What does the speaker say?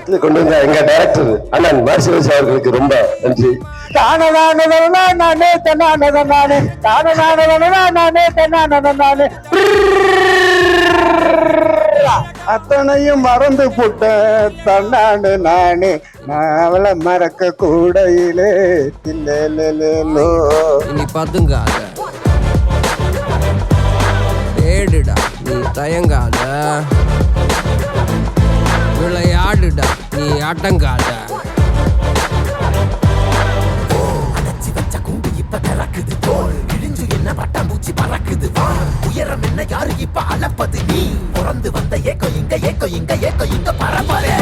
இது கொண்டு வந்த எங்க டைரக்டர் அண்ணன் மாசிவசி அவர்களுக்கு ரொம்ப நன்றி. அத்தனையும் மறந்து புட்ட தன்னாண்டு நானே அவளை மறக்க கூடையிலே தில்லேலோ. நீ பதுங்காத தேடுடா, நீ தயங்காத விளையாடுடா, நீ அடங்காத. பட்டாம்பூச்சி பறக்குது வா, உயரம் என்ன யாரு இப்ப அளப்பது, நீ பிறந்து வந்த ஏக்கம் இங்க ஏக்கம் இங்க ஏக்கம் இங்க பரப்பரே.